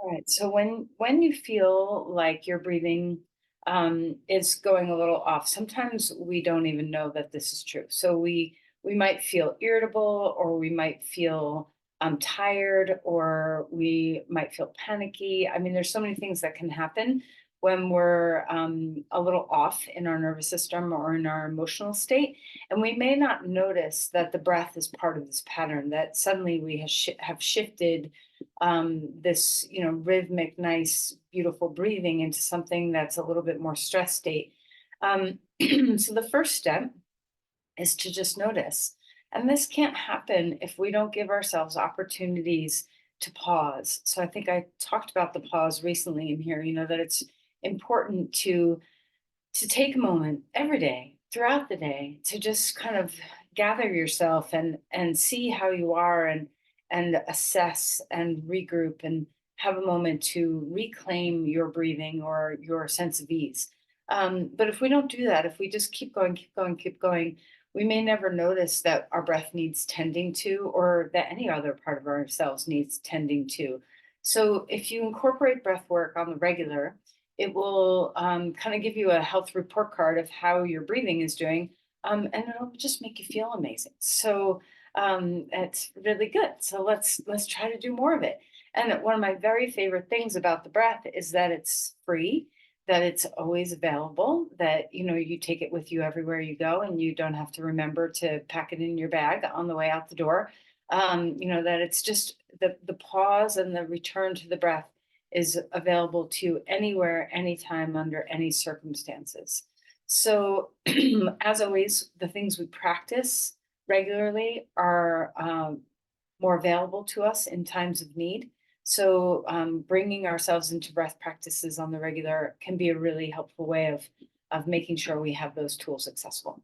All right. So when you feel like your breathing is going a little off, sometimes we don't even know that this is true. So we might feel irritable, or we might feel tired, or we might feel panicky. I mean, there's so many things that can happen when we're a little off in our nervous system or in our emotional state, and we may not notice that the breath is part of this pattern. That suddenly we have shifted this rhythmic, nice, beautiful breathing into something that's a little bit more stress state. So the first step is to just notice, and this can't happen if we don't give ourselves opportunities to pause. So I think I talked about the pause recently in here, that it's important to take a moment every day throughout the day to just kind of gather yourself and see how you are, and assess and regroup and have a moment to reclaim your breathing or your sense of ease. But if we don't do that, if we just keep going, keep going, keep going, we may never notice that our breath needs tending to, or that any other part of ourselves needs tending to. So if you incorporate breath work on the regular, it will kind of give you a health report card of how your breathing is doing, and it'll just make you feel amazing. So it's really good. So let's try to do more of it. And one of my very favorite things about the breath is that it's free, that it's always available, that you take it with you everywhere you go, and you don't have to remember to pack it in your bag on the way out the door. That it's just the pause and the return to the breath is available to anywhere, anytime, under any circumstances. So, as always, the things we practice regularly are more available to us in times of need. So, bringing ourselves into breath practices on the regular can be a really helpful way of making sure we have those tools accessible.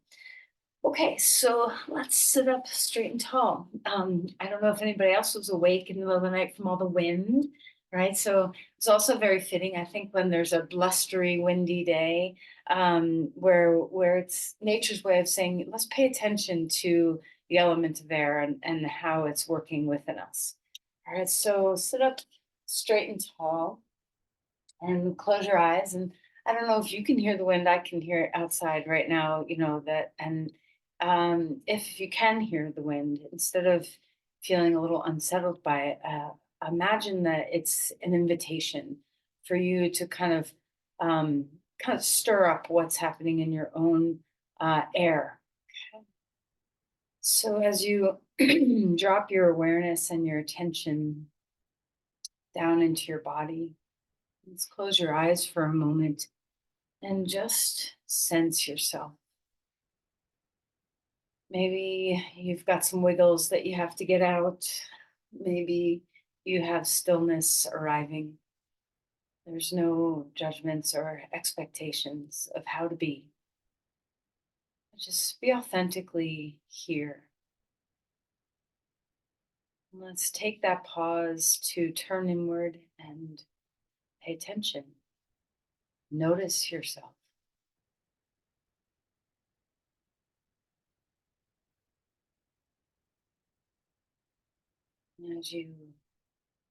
Okay, so let's sit up straight and tall. I don't know if anybody else was awake in the middle of the night from all the wind, right? So it's also very fitting, I think, when there's a blustery, windy day, where it's nature's way of saying, let's pay attention to the element of air, and how it's working within us. All right, so sit up straight and tall and close your eyes. And I don't know if you can hear the wind. I can hear it outside right now, that. And if you can hear the wind, instead of feeling a little unsettled by it, imagine that it's an invitation for you to kind of stir up what's happening in your own air. Okay. So as you drop your awareness and your attention down into your body, let's close your eyes for a moment and just sense yourself. Maybe you've got some wiggles that you have to get out. Maybe you have stillness arriving. There's no judgments or expectations of how to be. Just be authentically here. Let's take that pause to turn inward and pay attention. Notice yourself. And as you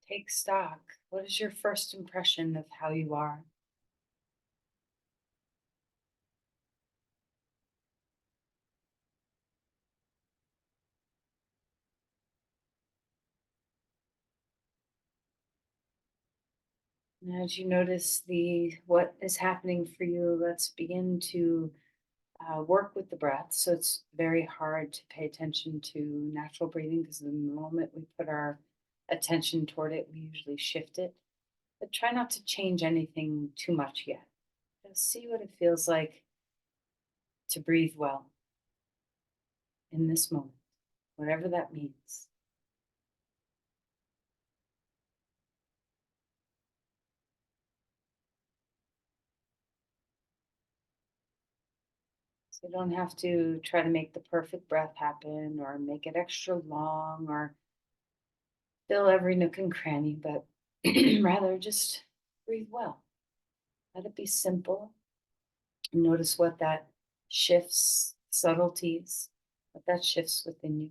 take stock, what is your first impression of how you are? And as you notice the what is happening for you, let's begin to work with the breath. So it's very hard to pay attention to natural breathing, because the moment we put our attention toward it, we usually shift it. But try not to change anything too much yet. Just see what it feels like to breathe well in this moment, whatever that means. So you don't have to try to make the perfect breath happen, or make it extra long, or fill every nook and cranny, but rather just breathe well. Let it be simple. Notice what that shifts, subtleties, what that shifts within you.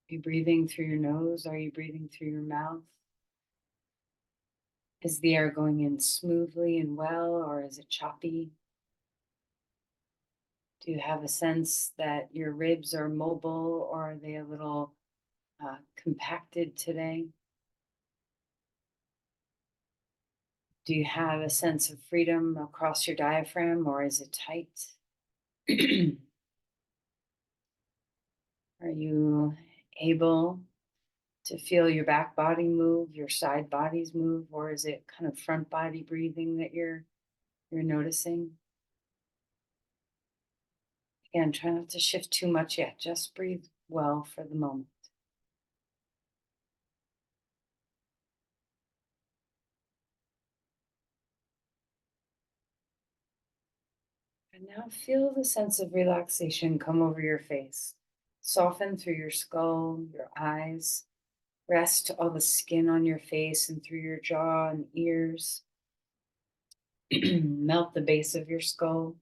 you breathing through your nose? Are you breathing through your mouth? Is the air going in smoothly and well, or is it choppy? Do you have a sense that your ribs are mobile, or are they a little compacted today? Do you have a sense of freedom across your diaphragm, or is it tight? Are you able to feel your back body move, your side bodies move, or is it kind of front body breathing that you're noticing? Again, try not to shift too much yet. Just breathe well for the moment. And now feel the sense of relaxation come over your face. Soften through your skull, your eyes. Rest all the skin on your face and through your jaw and ears. Melt the base of your skull.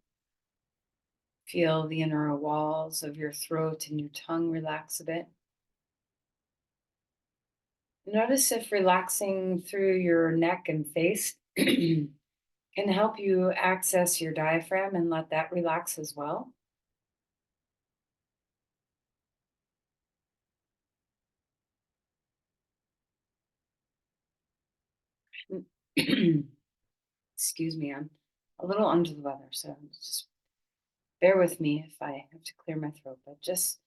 Feel the inner walls of your throat and your tongue relax a bit. Notice if relaxing through your neck and face can help you access your diaphragm and let that relax as well. Excuse me, I'm a little under the weather, so just bear with me if I have to clear my throat, but just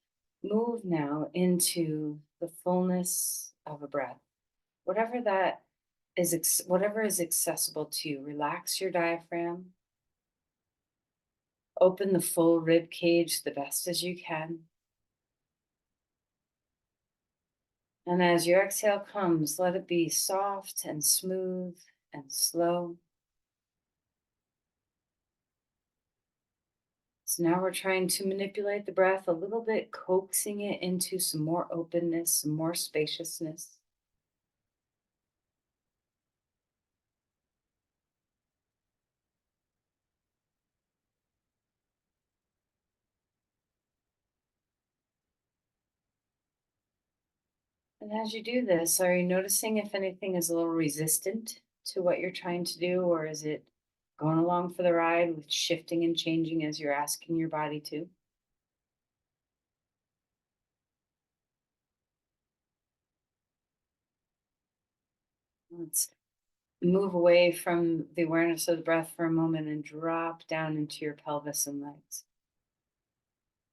move now into the fullness of a breath. Whatever that is, whatever is accessible to you, relax your diaphragm, open the full rib cage the best as you can. And as your exhale comes, let it be soft and smooth and slow. So now we're trying to manipulate the breath a little bit, coaxing it into some more openness, some more spaciousness. And as you do this, are you noticing if anything is a little resistant to what you're trying to do, or is it going along for the ride with shifting and changing as you're asking your body to? Let's move away from the awareness of the breath for a moment and drop down into your pelvis and legs.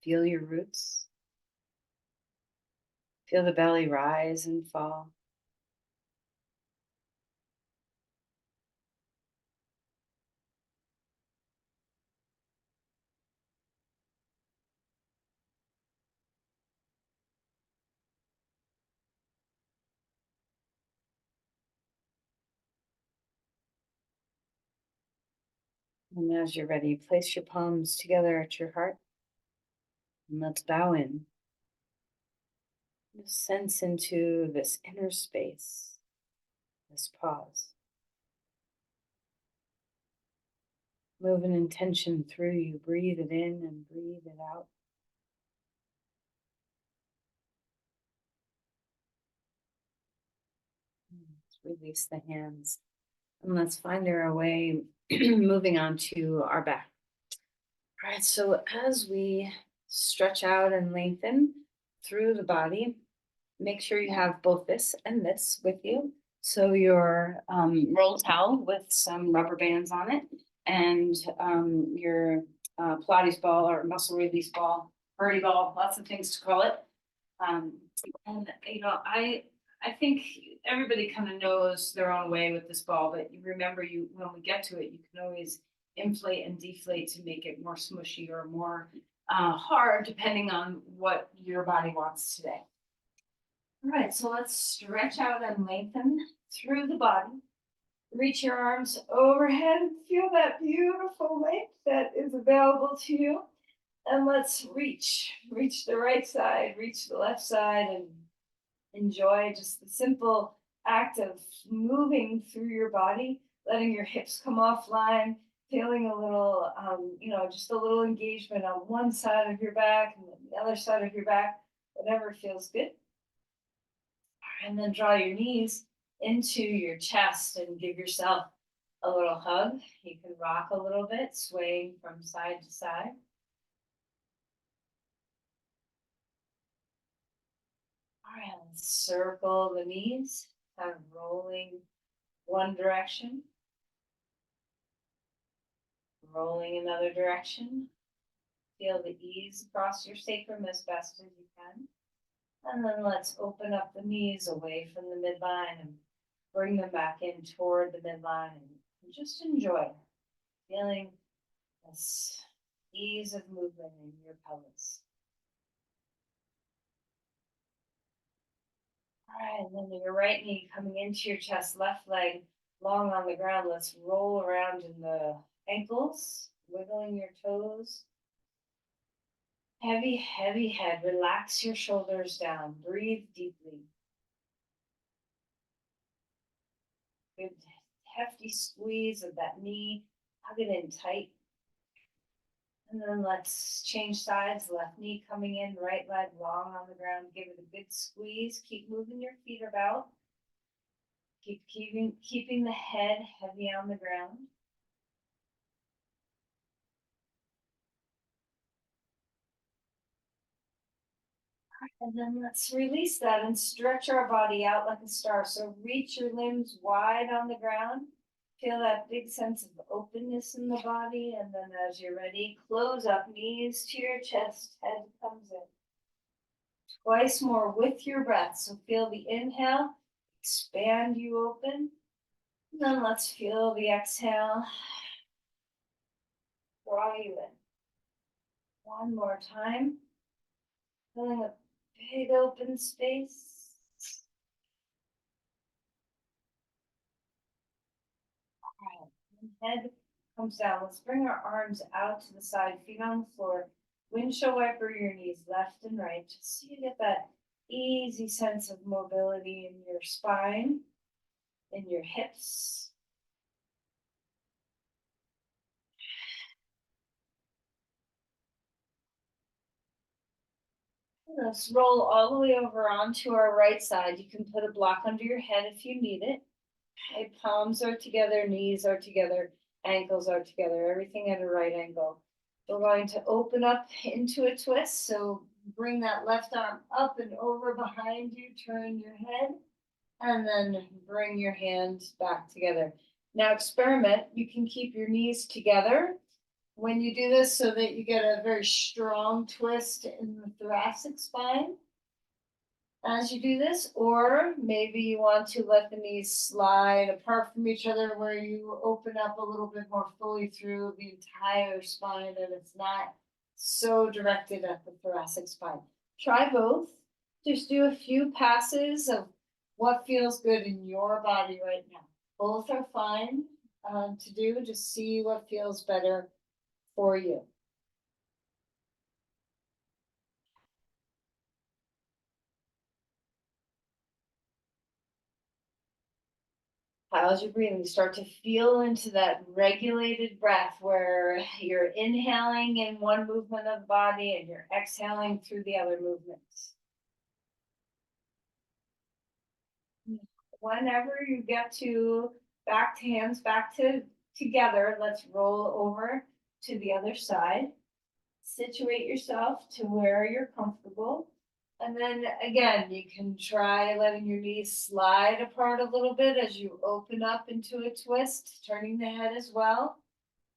Feel your roots. Feel the belly rise and fall. And as you're ready, place your palms together at your heart and let's bow in. Just sense into this inner space, this pause. Move an intention through you. Breathe it in and breathe it out. Let's release the hands. And let's find our way moving on to our back. All right, so as we stretch out and lengthen through the body, make sure you have both this and this with you. So your roll towel with some rubber bands on it, and your Pilates ball or muscle release ball, birdie ball, lots of things to call it. Um, and I think everybody kind of knows their own way with this ball, but you remember you when we get to it, you can always inflate and deflate to make it more smushy or more hard, depending on what your body wants today. All right, so let's stretch out and lengthen through the body. Reach your arms overhead. Feel that beautiful length that is available to you. And let's reach the right side, reach the left side, and enjoy just the simple act of moving through your body, letting your hips come offline, feeling a little, just a little engagement on one side of your back and the other side of your back, whatever feels good. And then draw your knees into your chest and give yourself a little hug. You can rock a little bit, swaying from side to side. All right, let's circle the knees, kind of rolling one direction, rolling another direction. Feel the ease across your sacrum as best as you can. And then let's open up the knees away from the midline and bring them back in toward the midline and just enjoy feeling this ease of movement in your pelvis. All right, and then your right knee coming into your chest, left leg long on the ground. Let's roll around in the ankles, wiggling your toes. Heavy, heavy head. Relax your shoulders down. Breathe deeply. Good hefty squeeze of that knee. Hug it in tight. And then let's change sides. Left knee coming in, right leg long on the ground. Give it a good squeeze. Keep moving your feet about. Keeping the head heavy on the ground. And then let's release that and stretch our body out like a star. So reach your limbs wide on the ground. Feel that big sense of openness in the body. And then as you're ready, close up, knees to your chest, head comes in. Twice more with your breath. So feel the inhale, expand you open. And then let's feel the exhale, draw you in. One more time. Feeling a big open space. All right. Head comes down. Let's bring our arms out to the side, feet on the floor. Windshield wiper your knees left and right, just so you get that easy sense of mobility in your spine, in your hips. Let's roll all the way over onto our right side. You can put a block under your head if you need it. Okay, palms are together, knees are together, ankles are together, everything at a right angle. We're going to open up into a twist. So bring that left arm up and over behind you, turn your head, and then bring your hands back together. Now experiment. You can keep your knees together when you do this so that you get a very strong twist in the thoracic spine as you do this, or maybe you want to let the knees slide apart from each other where you open up a little bit more fully through the entire spine and it's not so directed at the thoracic spine. Try both. Just do a few passes of what feels good in your body right now. Both are fine to do. Just see what feels better for you. How's your breathing? You start to feel into that regulated breath where you're inhaling in one movement of the body and you're exhaling through the other movements. Whenever you get to back to hands back to together, let's roll over to the other side. Situate yourself to where you're comfortable. And then again, you can try letting your knees slide apart a little bit as you open up into a twist, turning the head as well.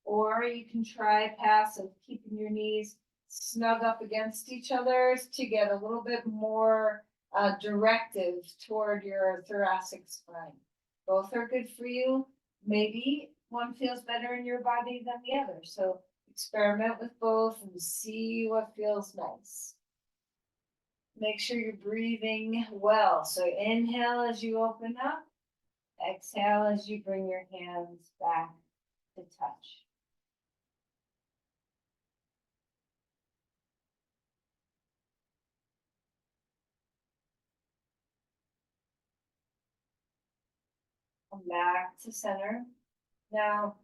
Or you can try a pass of keeping your knees snug up against each other to get a little bit more directive toward your thoracic spine. Both are good for you. Maybe one feels better in your body than the other. So experiment with both and see what feels nice. Make sure you're breathing well. So inhale as you open up. Exhale as you bring your hands back to touch. Come back to center. Now,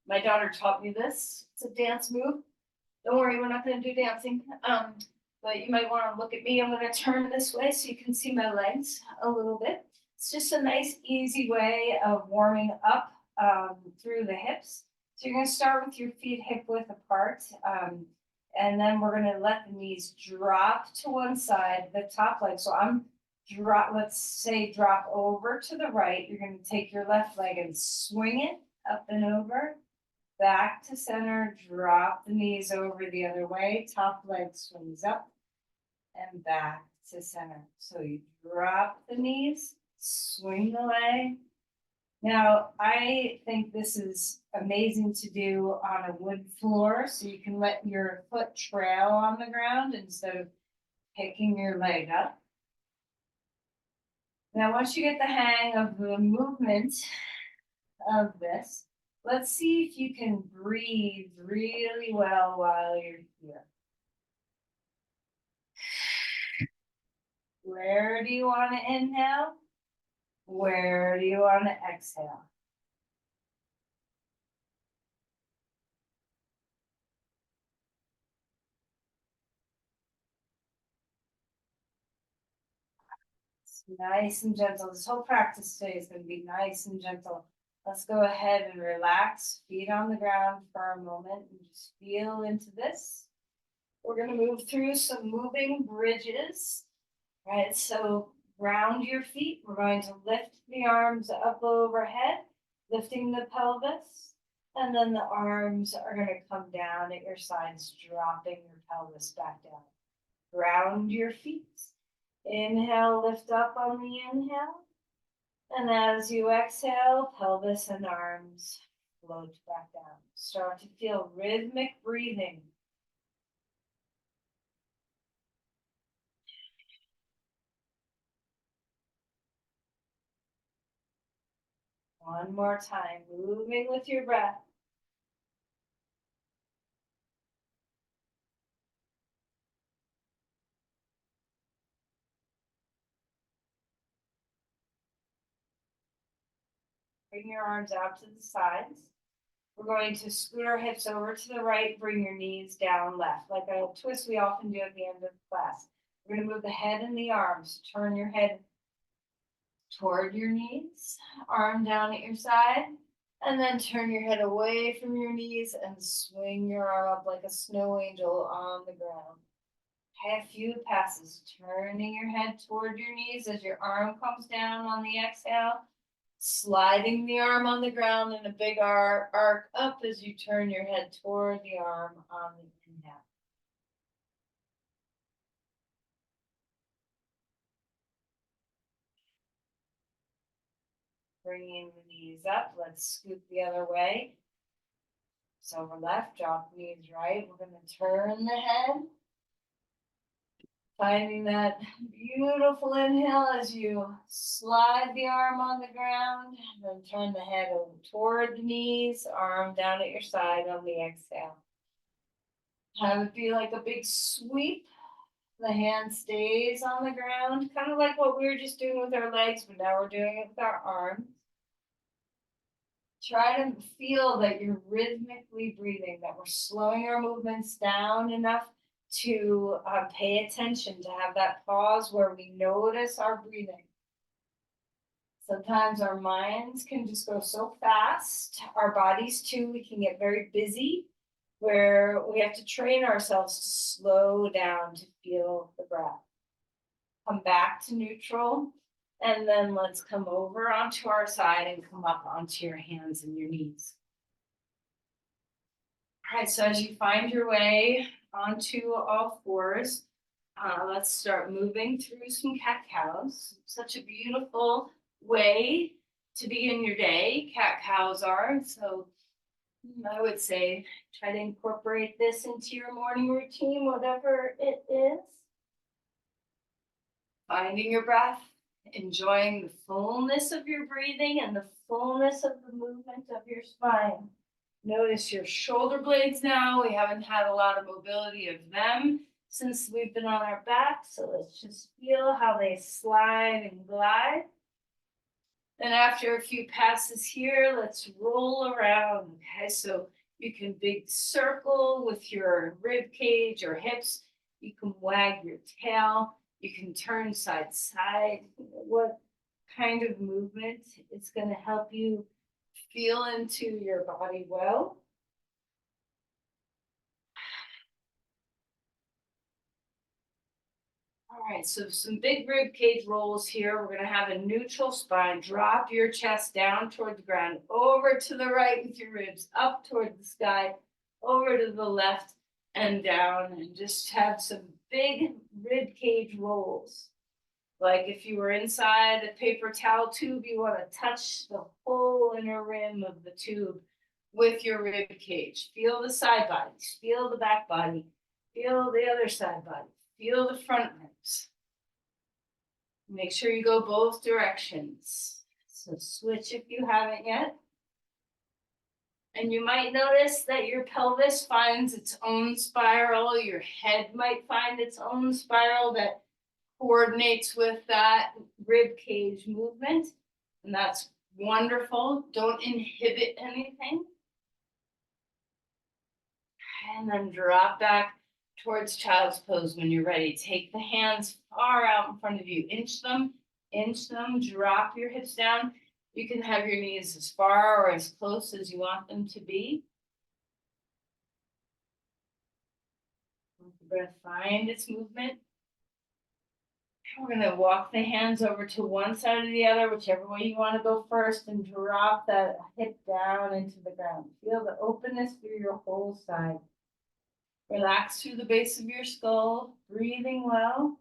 my daughter taught me this. It's a dance move. Don't worry, we're not going to do dancing. but you might want to look at me. I'm going to turn this way so you can see my legs a little bit. It's just a nice, easy way of warming up through the hips. So you're going to start with your feet hip width apart. And then we're going to let the knees drop to one side, the top leg. So let's say drop over to the right. You're going to take your left leg and swing it up and over, back to center, drop the knees over the other way, top leg swings up and back to center. So you drop the knees, swing the leg. Now, I think this is amazing to do on a wood floor, so you can let your foot trail on the ground instead of picking your leg up. Now, once you get the hang of the movement of this, let's see if you can breathe really well while you're here. Where do you want to inhale? Where do you want to exhale? It's nice and gentle. This whole practice today is going to be nice and gentle. Let's go ahead and relax, feet on the ground for a moment and just feel into this. We're going to move through some moving bridges, right? So round your feet. We're going to lift the arms up overhead, lifting the pelvis, and then the arms are going to come down at your sides, dropping your pelvis back down. Round your feet. Inhale, lift up on the inhale. And as you exhale, pelvis and arms float back down. Start to feel rhythmic breathing. One more time, moving with your breath. Bring your arms out to the sides. We're going to scoot our hips over to the right, bring your knees down left, like a twist we often do at the end of class. We're going to move the head and the arms. Turn your head toward your knees, arm down at your side, and then turn your head away from your knees and swing your arm up like a snow angel on the ground. A few passes, turning your head toward your knees as your arm comes down on the exhale, sliding the arm on the ground in a big arc up as you turn your head toward the arm on the inhale. Bringing the knees up, let's scoot the other way. So over left, drop the knees right. We're going to turn the head. Finding that beautiful inhale as you slide the arm on the ground, then turn the head over toward the knees, arm down at your side on the exhale. Have it be like a big sweep. The hand stays on the ground, kind of like what we were just doing with our legs, but now we're doing it with our arms. Try to feel that you're rhythmically breathing, that we're slowing our movements down enough to pay attention, to have that pause where we notice our breathing. Sometimes our minds can just go so fast, our bodies too, we can get very busy, where we have to train ourselves to slow down to feel the breath. Come back to neutral, and then let's come over onto our side and come up onto your hands and your knees. All right, so as you find your way onto all fours, let's start moving through some cat-cows. Such a beautiful way to begin your day, cat-cows are. So I would say try to incorporate this into your morning routine, whatever it is. Finding your breath, enjoying the fullness of your breathing and the fullness of the movement of your spine. Notice your shoulder blades now. We haven't had a lot of mobility of them since we've been on our back. So let's just feel how they slide and glide. Then after a few passes here, let's roll around. Okay, so you can big circle with your rib cage or hips. You can wag your tail. You can turn side to side. What kind of movement is going to help you feel into your body well? All right, so some big rib cage rolls here. We're gonna have a neutral spine. Drop your chest down toward the ground, over to the right with your ribs, up toward the sky, over to the left and down, and just have some big rib cage rolls. Like if you were inside a paper towel tube, you want to touch the whole inner rim of the tube with your rib cage. Feel the side bodies, feel the back body, feel the other side body. Feel the front ribs. Make sure you go both directions. So switch if you haven't yet. And you might notice that your pelvis finds its own spiral. Your head might find its own spiral that coordinates with that rib cage movement. And that's wonderful. Don't inhibit anything. And then drop back towards child's pose when you're ready. Take the hands far out in front of you. Inch them, drop your hips down. You can have your knees as far or as close as you want them to be. Let the breath find its movement. We're going to walk the hands over to one side or the other, whichever way you want to go first, and drop that hip down into the ground. Feel the openness through your whole side. Relax through the base of your skull, breathing well.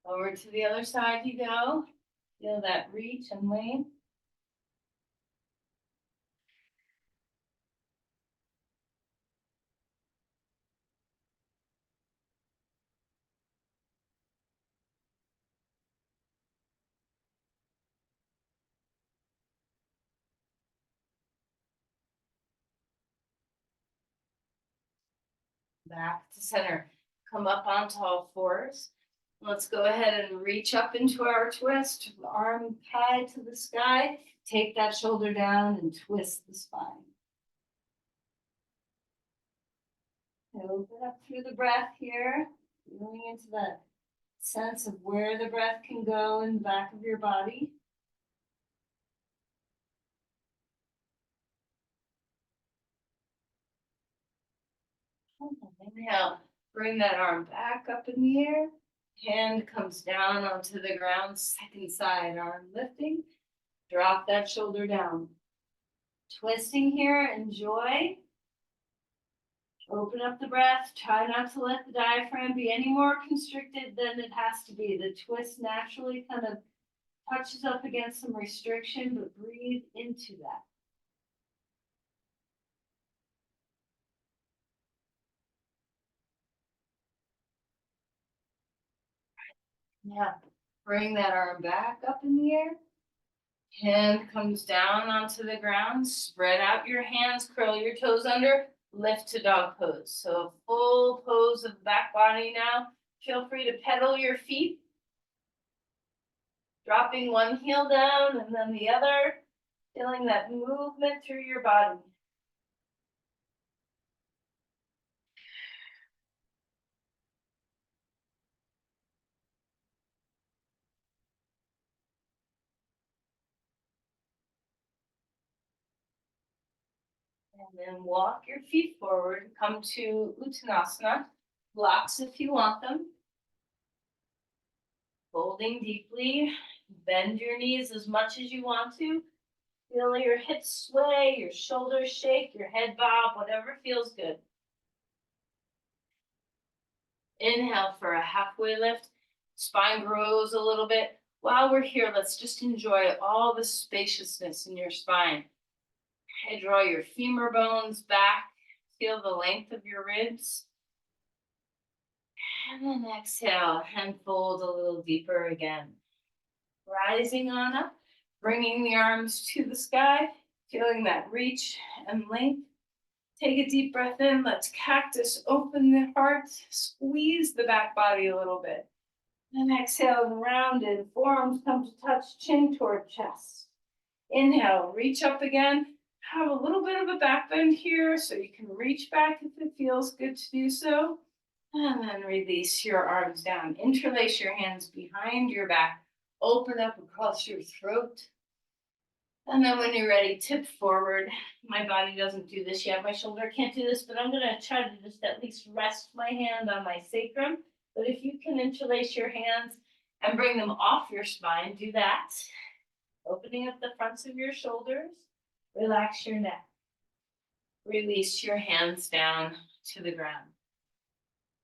Over to the other side you go. Feel that reach and length. Back to center. Come up onto all fours. Let's go ahead and reach up into our twist. Arm tied to the sky. Take that shoulder down and twist the spine. Open up through the breath here. Feeling into that sense of where the breath can go in the back of your body. Inhale, bring that arm back up in the air. Hand comes down onto the ground, second side, arm lifting. Drop that shoulder down. Twisting here, enjoy. Open up the breath. Try not to let the diaphragm be any more constricted than it has to be. The twist naturally kind of touches up against some restriction, but breathe into that. Yeah, bring that arm back up in the air. Hand comes down onto the ground. Spread out your hands, curl your toes under, lift to dog pose. So a full pose of the back body now. Feel free to pedal your feet. Dropping one heel down and then the other. Feeling that movement through your body. And then walk your feet forward. Come to Uttanasana. Blocks if you want them. Folding deeply. Bend your knees as much as you want to. Feel your hips sway, your shoulders shake, your head bob, whatever feels good. Inhale for a halfway lift. Spine grows a little bit. While we're here, let's just enjoy all the spaciousness in your spine. Okay, draw your femur bones back. Feel the length of your ribs. And then exhale and fold a little deeper again. Rising on up, bringing the arms to the sky, feeling that reach and length. Take a deep breath in. Let's cactus, open the heart, squeeze the back body a little bit. And exhale, rounded, forearms come to touch, chin toward chest. Inhale, reach up again. Have a little bit of a back bend here, so you can reach back if it feels good to do so. And then release your arms down. Interlace your hands behind your back. Open up across your throat. And then when you're ready, tip forward. My body doesn't do this yet. My shoulder can't do this, but I'm going to try to just at least rest my hand on my sacrum. But if you can interlace your hands and bring them off your spine, do that. Opening up the fronts of your shoulders. Relax your neck. Release your hands down to the ground.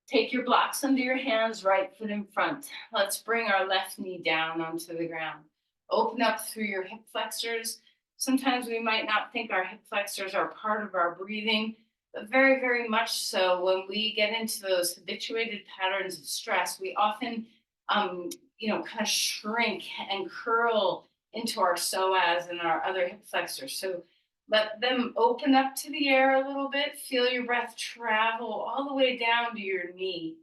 Take your blocks under your hands, right foot in front. Let's bring our left knee down onto the ground. Open up through your hip flexors. Sometimes we might not think our hip flexors are part of our breathing, but very, very much so. When we get into those habituated patterns of stress, we often, kind of shrink and curl into our psoas and our other hip flexors. So let them open up to the air a little bit. Feel your breath travel all the way down to your knee.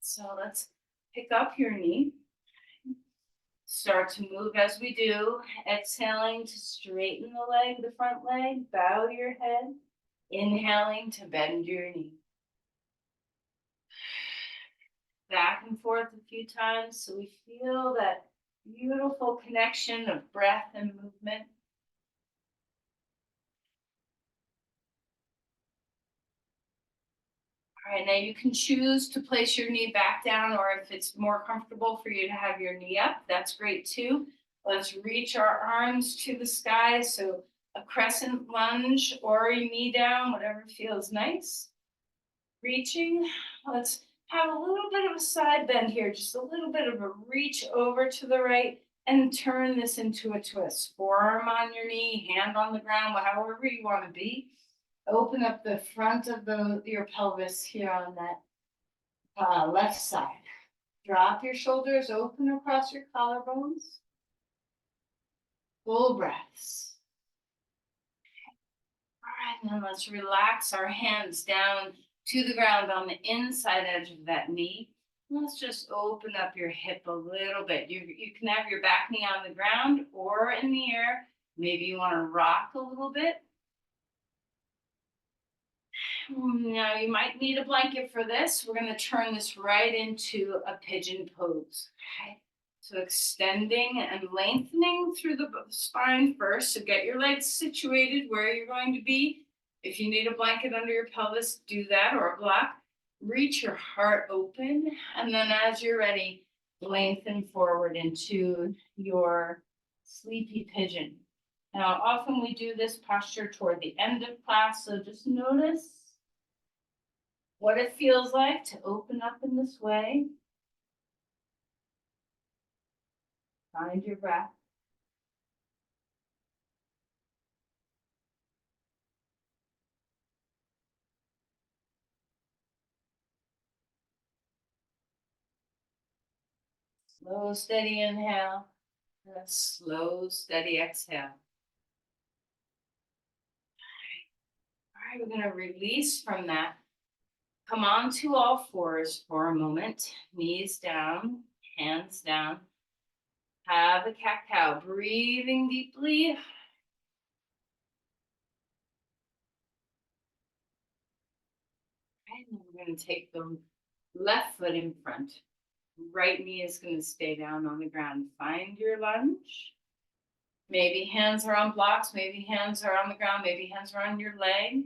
So let's pick up your knee. Start to move as we do. Exhaling to straighten the leg, the front leg. Bow your head. Inhaling to bend your knee. Back and forth a few times so we feel that beautiful connection of breath and movement. All right, now you can choose to place your knee back down, or if it's more comfortable for you to have your knee up, that's great too. Let's reach our arms to the sky. So a crescent lunge or a knee down, whatever feels nice. Reaching, let's have a little bit of a side bend here, just a little bit of a reach over to the right and turn this into a twist. Forearm on your knee, hand on the ground, however you want to be. Open up the front of your pelvis here on that left side. Drop your shoulders open across your collarbones. Full breaths. All right, now let's relax our hands down to the ground on the inside edge of that knee. Let's just open up your hip a little bit. You can have your back knee on the ground or in the air. Maybe you want to rock a little bit. Now you might need a blanket for this. We're going to turn this right into a pigeon pose. Okay. So extending and lengthening through the spine first. So get your legs situated where you're going to be. If you need a blanket under your pelvis, do that, or a block. Reach your heart open. And then as you're ready, lengthen forward into your sleepy pigeon. Now, often we do this posture toward the end of class. So just notice what it feels like to open up in this way. Find your breath. Slow, steady inhale. And a slow, steady exhale. All right, we're going to release from that. Come on to all fours for a moment. Knees down, hands down. Have a cat-cow. Breathing deeply. And then we're going to take the left foot in front. Right knee is going to stay down on the ground. Find your lunge. Maybe hands are on blocks, maybe hands are on the ground, maybe hands are on your leg.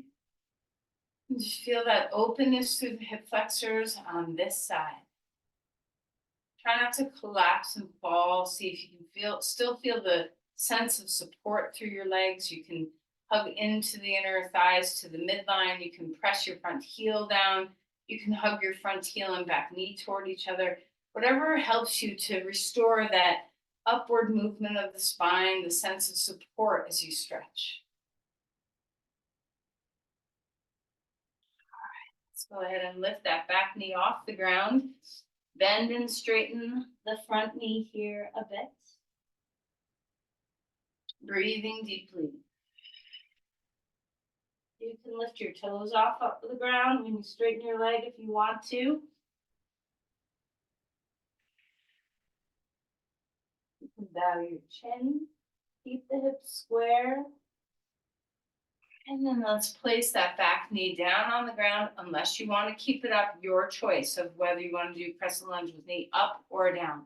And just feel that openness through the hip flexors on this side. Try not to collapse and fall. See if you can still feel the sense of support through your legs. You can hug into the inner thighs to the midline. You can press your front heel down. You can hug your front heel and back knee toward each other. Whatever helps you to restore that upward movement of the spine, the sense of support as you stretch. All right, let's go ahead and lift that back knee off the ground. Bend and straighten the front knee here a bit. Breathing deeply. You can lift your toes off up to the ground when you straighten your leg if you want to. You can bow your chin, keep the hips square. And then let's place that back knee down on the ground, unless you want to keep it up, your choice of whether you want to do crescent lunge with knee up or down.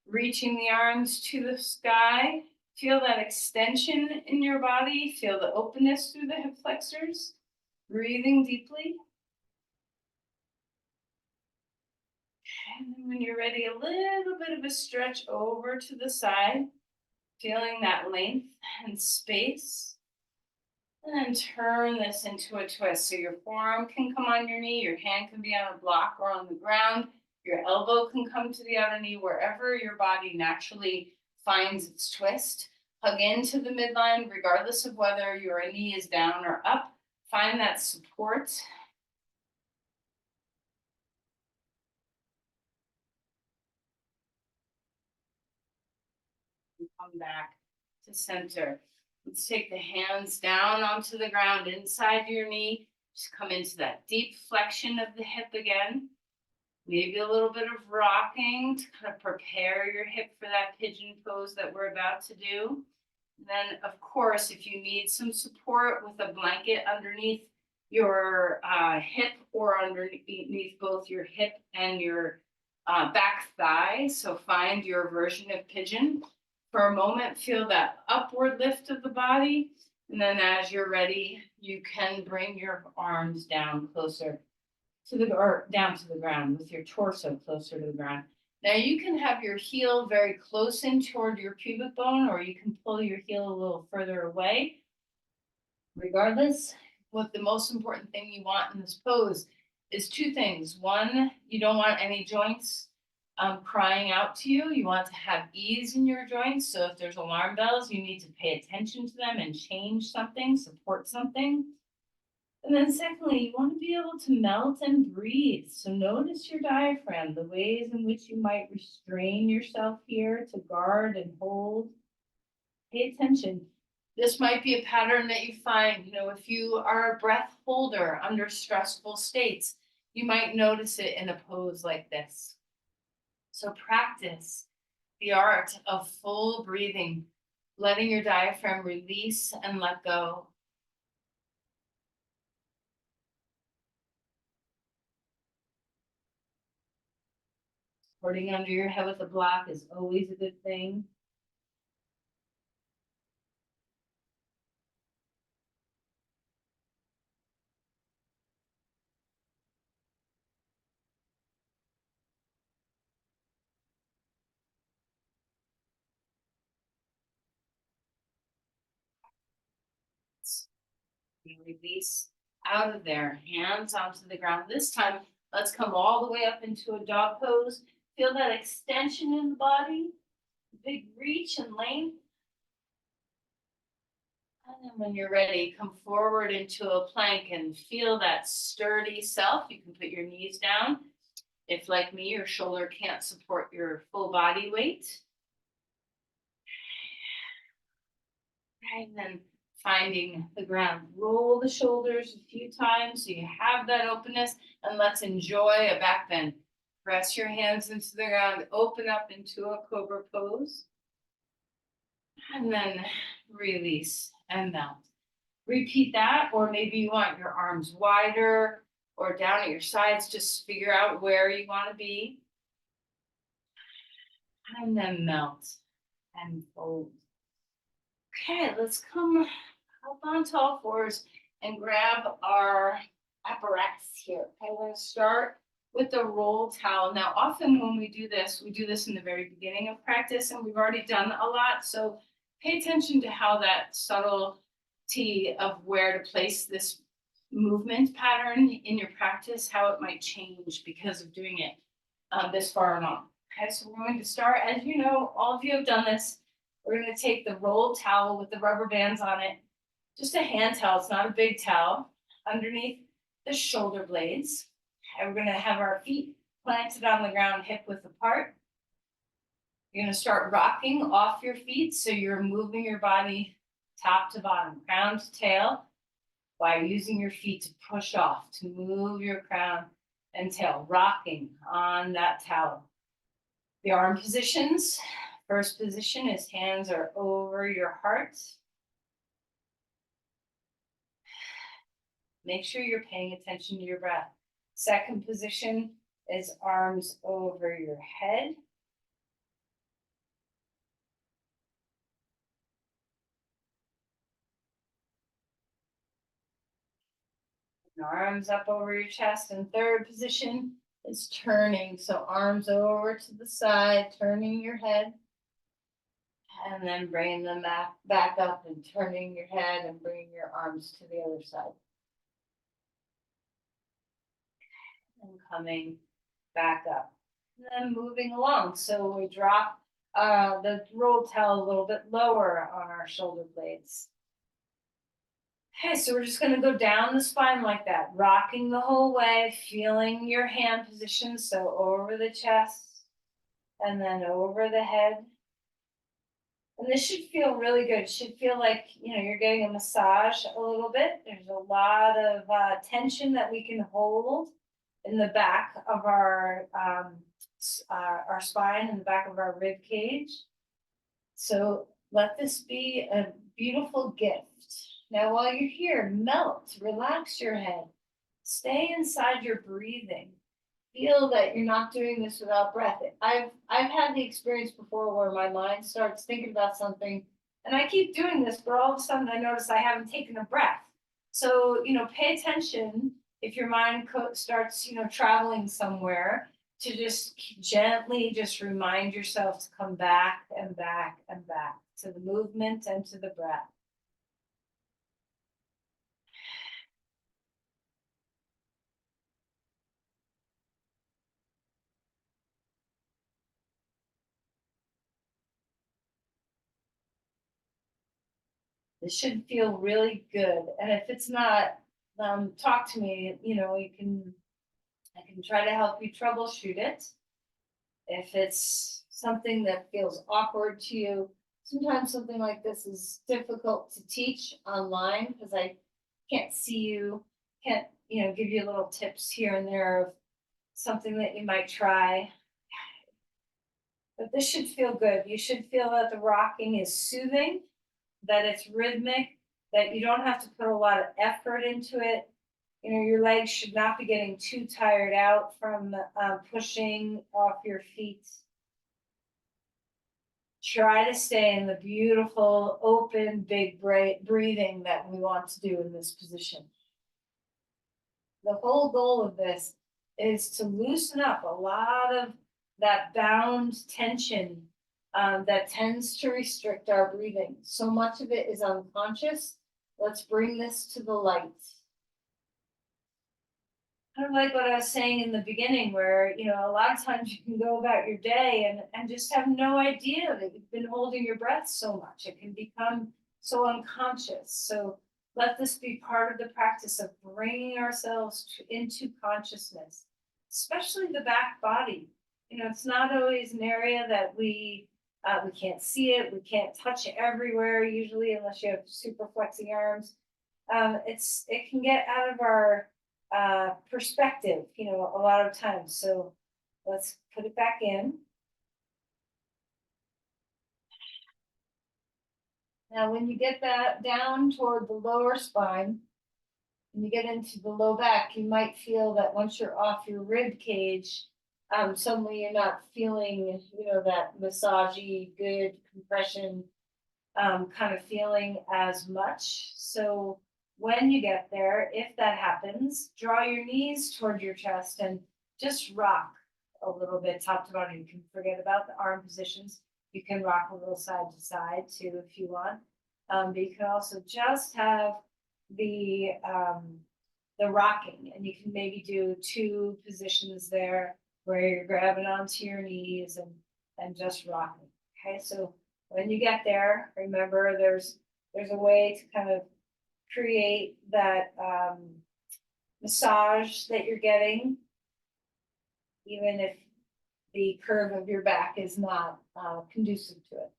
Reaching the arms to the sky. Feel that extension in your body. Feel the openness through the hip flexors. Breathing deeply. And then when you're ready, a little bit of a stretch over to the side. Feeling that length and space. And then turn this into a twist. So your forearm can come on your knee, your hand can be on a block or on the ground, your elbow can come to the outer knee, wherever your body naturally finds its twist. Hug into the midline, regardless of whether your knee is down or up. Find that support. And come back to center. Let's take the hands down onto the ground inside your knee. Just come into that deep flexion of the hip again. Maybe a little bit of rocking to kind of prepare your hip for that pigeon pose that we're about to do. And then, of course, if you need some support with a blanket underneath your hip or underneath both your hip and your back thigh, so find your version of pigeon. For a moment, feel that upward lift of the body. And then as you're ready, you can bring your arms down closer to the, or down to the ground with your torso closer to the ground. Now you can have your heel very close in toward your pubic bone, or you can pull your heel a little further away. Regardless, what the most important thing you want in this pose is two things. One, you don't want any joints crying out to you. You want to have ease in your joints. So if there's alarm bells, you need to pay attention to them and change something, support something. And then secondly, you want to be able to melt and breathe. So notice your diaphragm, the ways in which you might restrain yourself here to guard and hold. Pay attention. This might be a pattern that you find, if you are a breath holder under stressful states, you might notice it in a pose like this. So practice the art of full breathing, letting your diaphragm release and let go. Supporting under your head with a block is always a good thing. You release out of there, hands onto the ground. This time, let's come all the way up into a dog pose. Feel that extension in the body, big reach and length. And then when you're ready, come forward into a plank and feel that sturdy self. You can put your knees down. If, like me, your shoulder can't support your full body weight. And then finding the ground. Roll the shoulders a few times so you have that openness, and let's enjoy a back bend. Press your hands into the ground, open up into a cobra pose, and then release and melt. Repeat that, or maybe you want your arms wider or down at your sides. Just figure out where you want to be. And then melt and fold. Okay, let's come up onto all fours and grab our apparatus here. Okay, we're going to start with the roll towel. Now, often when we do this in the very beginning of practice, and we've already done a lot. So pay attention to how that subtlety of where to place this movement pattern in your practice, how it might change because of doing it this far along. Okay, so we're going to start, as you know, all of you have done this. We're going to take the roll towel with the rubber bands on it, just a hand towel, it's not a big towel, underneath the shoulder blades. And we're going to have our feet planted on the ground, hip width apart. You're going to start rocking off your feet, so you're moving your body top to bottom, crown to tail. while using your feet to push off, to move your crown and tail, rocking on that towel. The arm positions. First position is hands are over your heart. Make sure you're paying attention to your breath. Second position is arms over your head. And arms up over your chest. And third position is turning. So arms over to the side, turning your head. And then bringing them back up and turning your head and bringing your arms to the other side. And coming back up. And then moving along. So we drop the roll towel a little bit lower on our shoulder blades. Okay, so we're just going to go down the spine like that, rocking the whole way, feeling your hand position. So over the chest and then over the head. And this should feel really good. It should feel like, you're getting a massage a little bit. There's a lot of tension that we can hold in the back of our spine, in the back of our rib cage. So let this be a beautiful gift. Now, while you're here, melt, relax your head, stay inside your breathing. Feel that you're not doing this without breath. I've had the experience before where my mind starts thinking about something, and I keep doing this, but all of a sudden I notice I haven't taken a breath. So, pay attention if your mind starts, traveling somewhere, to just gently just remind yourself to come back and back and back to the movement and to the breath. This should feel really good. And if it's not, talk to me. I can try to help you troubleshoot it. If it's something that feels awkward to you, sometimes something like this is difficult to teach online because I can't see you, can't, give you little tips here and there of something that you might try. But this should feel good. You should feel that the rocking is soothing, that it's rhythmic, that you don't have to put a lot of effort into it. Your legs should not be getting too tired out from pushing off your feet. Try to stay in the beautiful, open, big breathing that we want to do in this position. The whole goal of this is to loosen up a lot of that bound tension that tends to restrict our breathing. So much of it is unconscious. Let's bring this to the light. Kind of like what I was saying in the beginning, where, a lot of times you can go about your day and just have no idea that you've been holding your breath so much. It can become so unconscious. So let this be part of the practice of bringing ourselves into consciousness, especially the back body. It's not always an area that we can't see it. We can't touch it everywhere usually, unless you have super flexing arms. It can get out of our perspective, a lot of times. So let's put it back in. Now, when you get that down toward the lower spine, and you get into the low back, you might feel that once you're off your rib cage, suddenly you're not feeling, that massagey, good compression kind of feeling as much. So when you get there, if that happens, draw your knees toward your chest and just rock a little bit top to bottom. You can forget about the arm positions. You can rock a little side to side too if you want. But you can also just have the rocking, and you can maybe do 2 positions there where you're grabbing onto your knees and just rocking. Okay, so when you get there, remember there's a way to kind of create that massage that you're getting, even if the curve of your back is not conducive to it.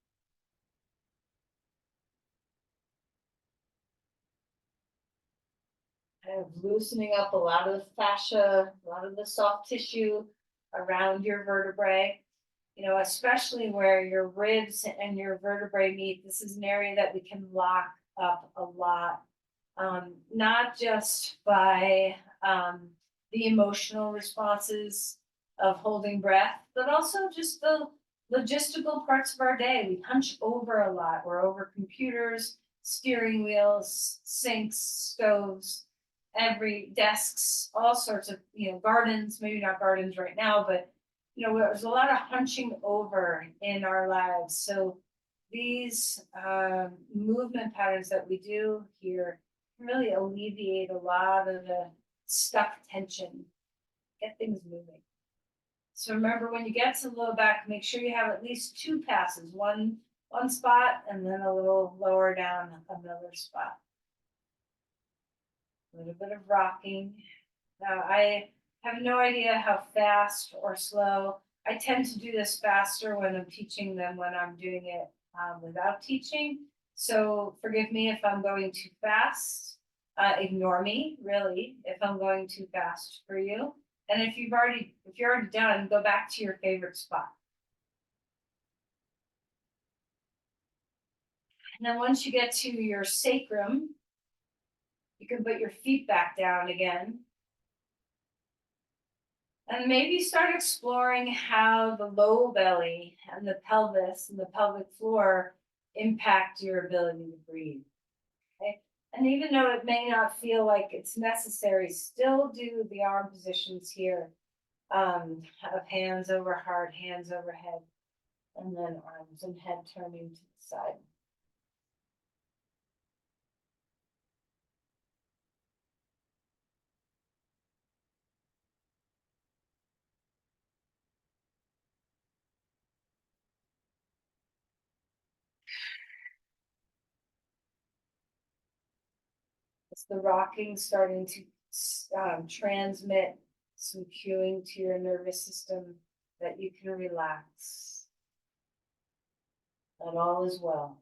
kind of loosening up a lot of the fascia, a lot of the soft tissue around your vertebrae. You know, especially where your ribs and your vertebrae meet. This is an area that we can lock up a lot, not just by the emotional responses of holding breath, but also just the logistical parts of our day. We hunch over a lot. We're over computers, steering wheels, sinks, stoves, every desks, all sorts of, gardens, maybe not gardens right now, but there's a lot of hunching over in our lives. So these movement patterns that we do here can really alleviate a lot of the stuck tension, get things moving. So remember, when you get to the low back, make sure you have at least two passes, one spot and then a little lower down another spot. A little bit of rocking. Now I have no idea how fast or slow. I tend to do this faster when I'm teaching than when I'm doing it without teaching. So forgive me if I'm going too fast. Ignore me, really, if I'm going too fast for you. And if you're already done, go back to your favorite spot. And then once you get to your sacrum, you can put your feet back down again. And maybe start exploring how the low belly and the pelvis and the pelvic floor impact your ability to breathe. Okay. And even though it may not feel like it's necessary, still do the arm positions here of hands over heart, hands over head, and then arms and head turning to the side. It's the rocking starting to transmit some cueing to your nervous system that you can relax. And all is well.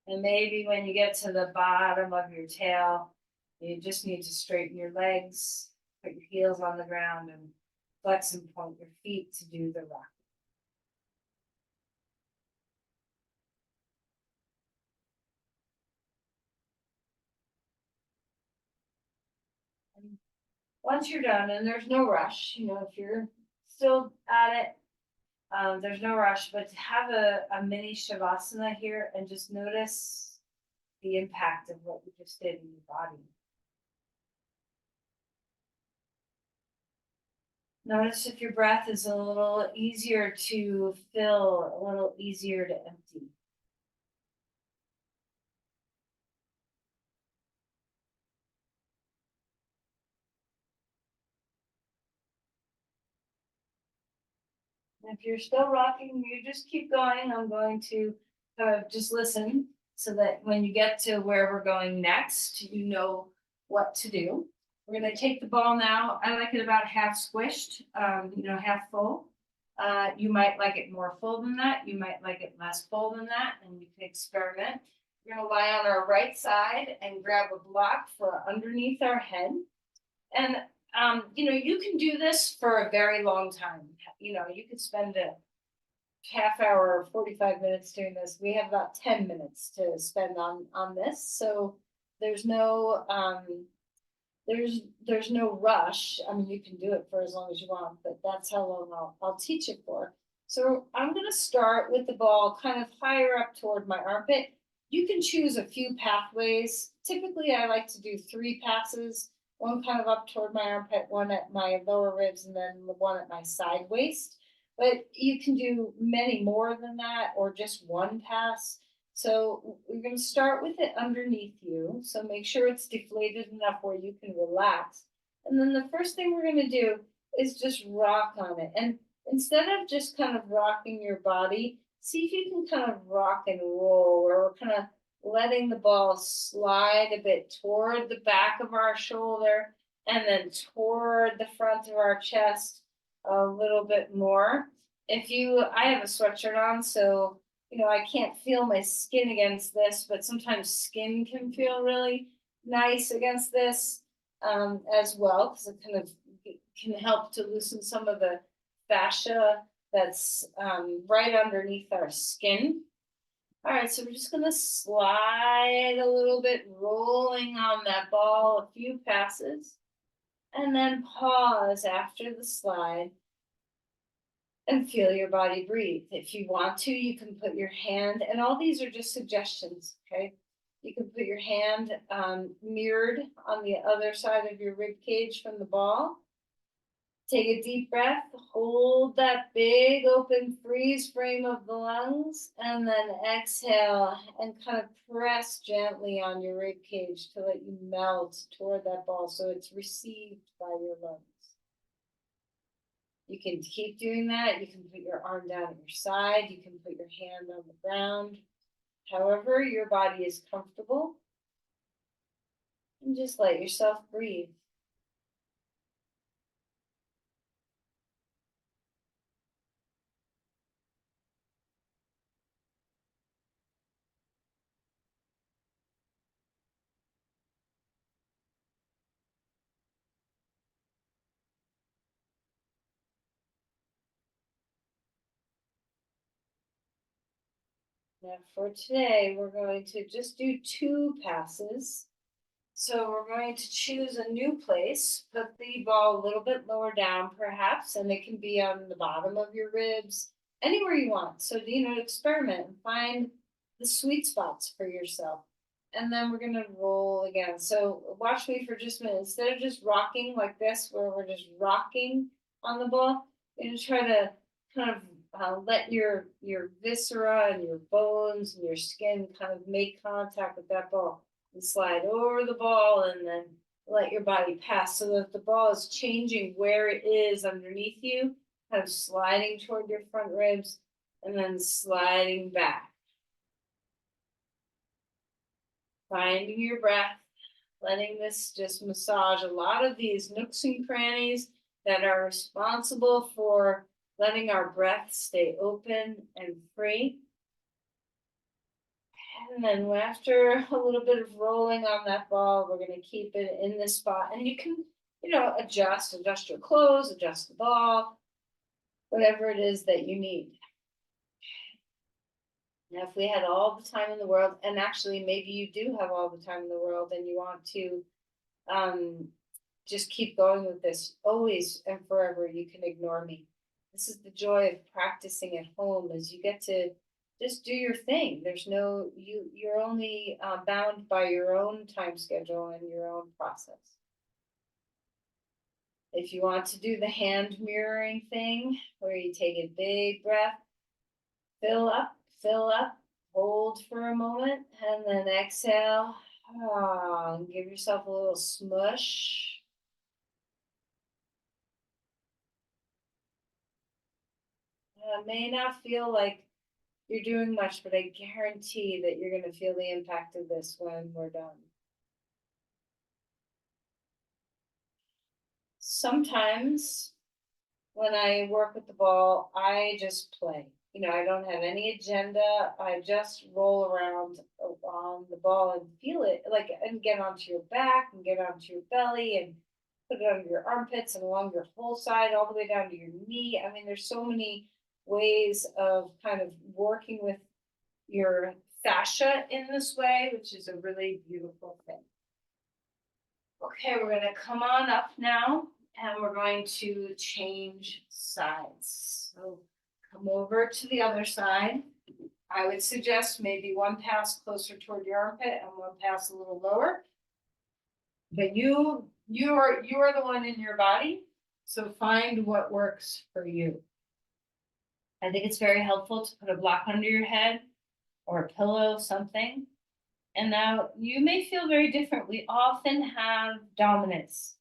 And maybe when you get to the bottom of your tail, you just need to straighten your legs, put your heels on the ground, and flex and point your feet to do the rock. And once you're done, and there's no rush, if you're still at it, there's no rush, but to have a mini Shavasana here and just notice the impact of what you just did in your body. Notice if your breath is a little easier to fill, a little easier to empty. And if you're still rocking, you just keep going. I'm going to just listen so that when you get to where we're going next, you know what to do. We're going to take the ball now. I like it about half squished, half full. You might like it more full than that. You might like it less full than that, and you can experiment. We're going to lie on our right side and grab a block for underneath our head. And you can do this for a very long time. You could spend a half hour or 45 minutes doing this. We have about 10 minutes to spend on this. So there's no there's no rush. I mean, you can do it for as long as you want, but that's how long I'll teach it for. So I'm going to start with the ball kind of higher up toward my armpit. You can choose a few pathways. Typically, I like to do 3 passes, one kind of up toward my armpit, one at my lower ribs, and then the one at my side waist. But you can do many more than that, or just one pass. So we're going to start with it underneath you. So make sure it's deflated enough where you can relax. And then the first thing we're going to do is just rock on it. And instead of just kind of rocking your body, see if you can kind of rock and roll, where we're kind of letting the ball slide a bit toward the back of our shoulder and then toward the front of our chest a little bit more. I have a sweatshirt on, so I can't feel my skin against this, but sometimes skin can feel really nice against this as well, because it kind of can help to loosen some of the fascia that's right underneath our skin. All right, so we're just gonna slide a little bit, rolling on that ball a few passes, and then pause after the slide and feel your body breathe. If you want to, you can put your hand, and all these are just suggestions, okay? You can put your hand mirrored on the other side of your rib cage from the ball. Take a deep breath, hold that big open freeze frame of the lungs, and then exhale and kind of press gently on your rib cage to let you melt toward that ball so it's received by your lungs. You can keep doing that. You can put your arm down at your side. You can put your hand on the ground. However, your body is comfortable. And just let yourself breathe. Now for today, we're going to just do 2 passes. So we're going to choose a new place, put the ball a little bit lower down perhaps, and it can be on the bottom of your ribs, anywhere you want. So, experiment and find the sweet spots for yourself. And then we're gonna roll again. So watch me for just a minute. Instead of just rocking like this, where we're just rocking on the ball, you're gonna try to kind of let your viscera and your bones and your skin kind of make contact with that ball and slide over the ball and then let your body pass so that the ball is changing where it is underneath you, kind of sliding toward your front ribs and then sliding back. Finding your breath, letting this just massage a lot of these nooks and crannies that are responsible for letting our breath stay open and free. And then after a little bit of rolling on that ball, we're going to keep it in this spot. And you can, adjust your clothes, adjust the ball, whatever it is that you need. Now, if we had all the time in the world, and actually maybe you do have all the time in the world and you want to just keep going with this, always and forever, you can ignore me. This is the joy of practicing at home, is you get to just do your thing. There's no, you're only bound by your own time schedule and your own process. If you want to do the hand mirroring thing, where you take a big breath, fill up, hold for a moment, and then exhale. And give yourself a little smush. It may not feel like you're doing much, but I guarantee that you're going to feel the impact of this when we're done. Sometimes when I work with the ball, I just play. I don't have any agenda. I just roll around on the ball and feel it, like, and get onto your back and get onto your belly and put it under your armpits and along your whole side, all the way down to your knee. I mean, there's so many ways of kind of working with your fascia in this way, which is a really beautiful thing. Okay, we're going to come on up now and we're going to change sides. So come over to the other side. I would suggest maybe one pass closer toward your armpit and one pass a little lower. But you are the one in your body, so find what works for you. I think it's very helpful to put a block under your head or a pillow, something. And now you may feel very different. We often have dominance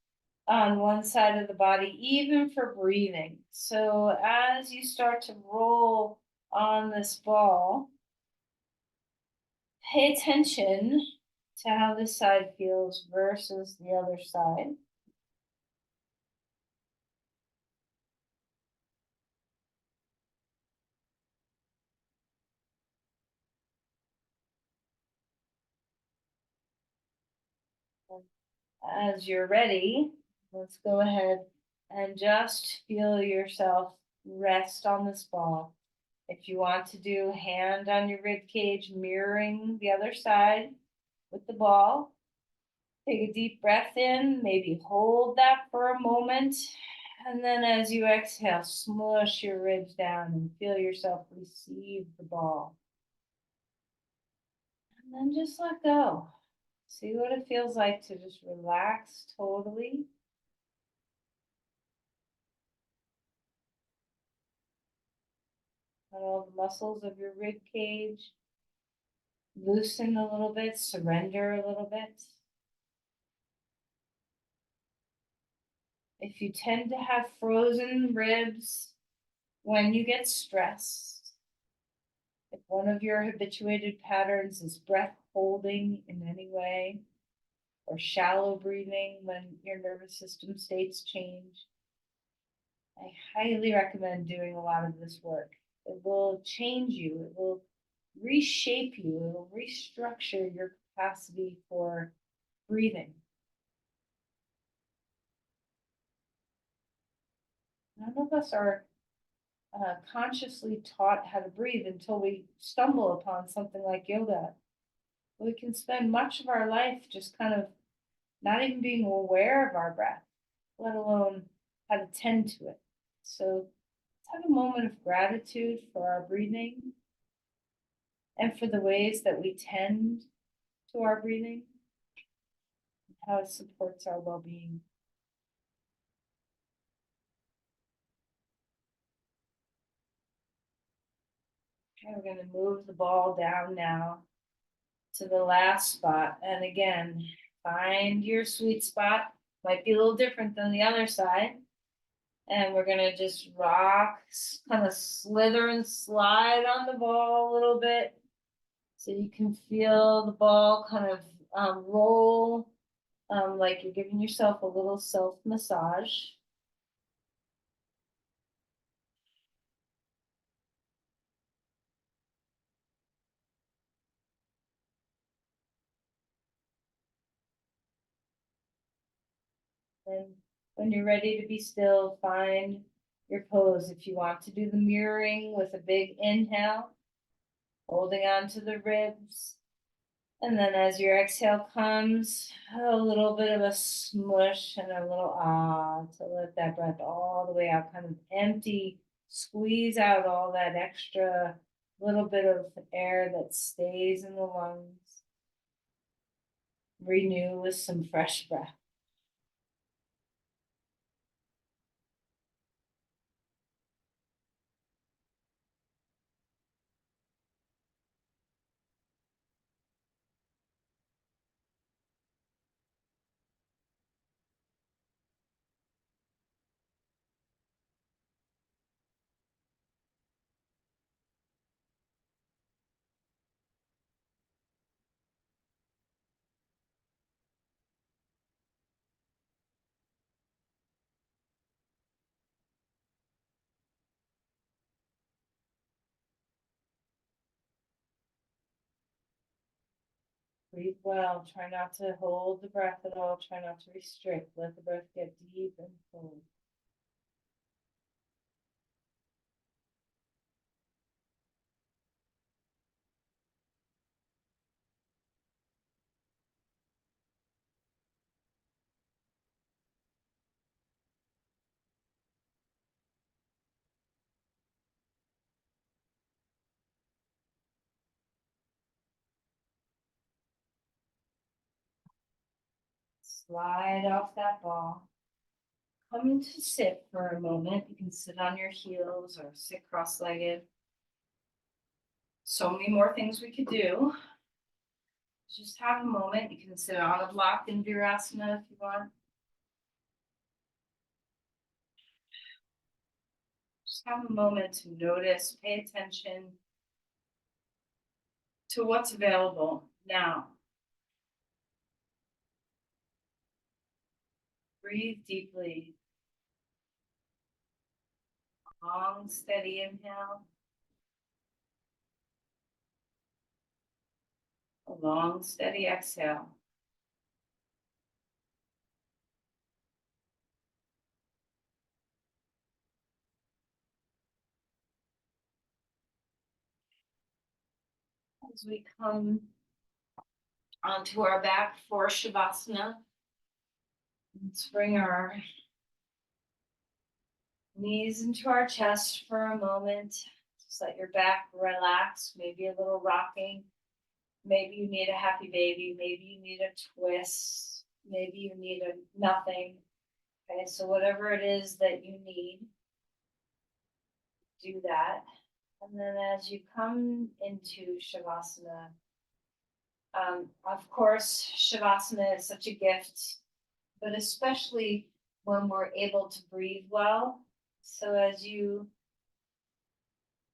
on one side of the body, even for breathing. So as you start to roll on this ball, pay attention to how this side feels versus the other side. As you're ready, let's go ahead and just feel yourself rest on this ball. If you want to do hand on your rib cage, mirroring the other side with the ball, take a deep breath in, maybe hold that for a moment. And then as you exhale, smush your ribs down and feel yourself receive the ball. And then just let go. See what it feels like to just relax totally. Let all the muscles of your rib cage loosen a little bit, surrender a little bit. If you tend to have frozen ribs when you get stressed, if one of your habituated patterns is breath holding in any way, or shallow breathing when your nervous system states change, I highly recommend doing a lot of this work. It will change you, it will reshape you, it will restructure your capacity for breathing. None of us are consciously taught how to breathe until we stumble upon something like yoga. We can spend much of our life just kind of not even being aware of our breath, let alone how to tend to it. So let's have a moment of gratitude for our breathing and for the ways that we tend to our breathing and how it supports our well being. Okay, we're going to move the ball down now to the last spot. And again, find your sweet spot. Might be a little different than the other side. And we're gonna just rock, kind of slither and slide on the ball a little bit. So you can feel the ball kind of roll like you're giving yourself a little self massage. And when you're ready to be still, find your pose. If you want to do the mirroring with a big inhale, holding on to the ribs. And then as your exhale comes, a little bit of a smush and a little ah to let that breath all the way out, kind of empty, squeeze out all that extra little bit of air that stays in the lungs. Renew with some fresh breath. Breathe well. Try not to hold the breath at all. Try not to restrict. Let the breath get deep and full. Slide off that ball. Come to sit for a moment. You can sit on your heels or sit cross-legged. So many more things we could do. Just have a moment. You can sit on a block in Virasana if you want. Just have a moment to notice, pay attention to what's available now. Breathe deeply. Long, steady inhale. A long, steady exhale. As we come onto our back for Shavasana, let's bring our knees into our chest for a moment. Just let your back relax, maybe a little rocking. Maybe you need a happy baby, maybe you need a twist, maybe you need a nothing. Okay, so whatever it is that you need, do that. And then as you come into Shavasana, of course, Shavasana is such a gift, but especially when we're able to breathe well. So as you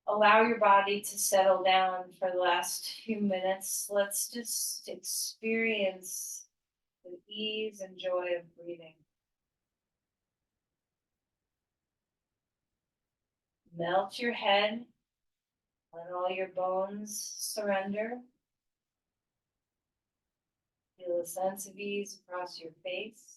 allow your body to settle down for the last few minutes, let's just experience the ease and joy of breathing. Melt your head, let all your bones surrender. Feel a sense of ease across your face.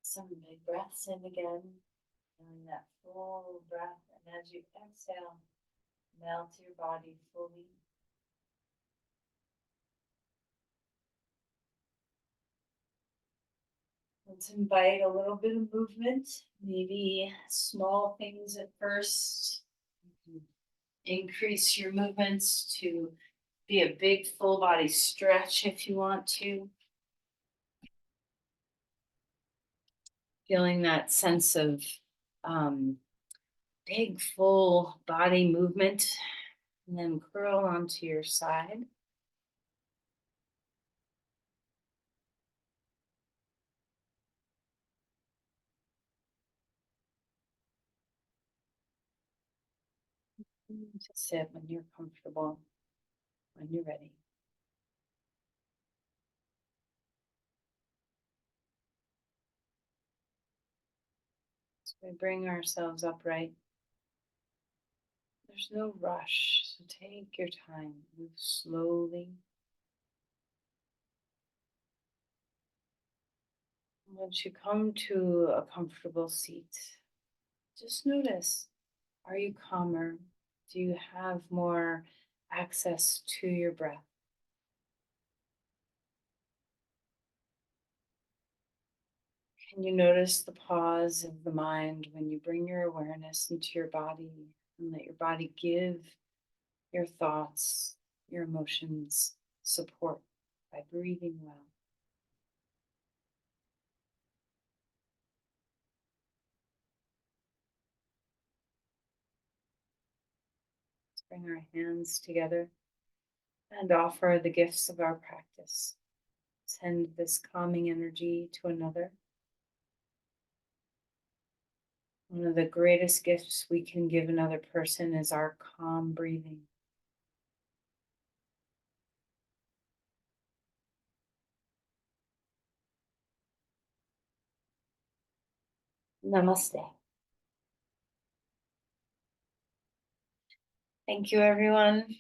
Some big breaths in again, feeling that full breath. And as you exhale, melt your body fully. Let's invite a little bit of movement, maybe small things at first. Increase your movements to be a big full body stretch if you want to. Feeling that sense of big full body movement, and then curl onto your side. To sit when you're comfortable, when you're ready. So we bring ourselves upright. There's no rush, so take your time, move slowly. Once you come to a comfortable seat, just notice, are you calmer? Do you have more access to your breath? Can you notice the pause of the mind when you bring your awareness into your body and let your body give your thoughts, your emotions support by breathing well? Let's bring our hands together and offer the gifts of our practice. Send this calming energy to another. One of the greatest gifts we can give another person is our calm breathing. Namaste. Thank you, everyone.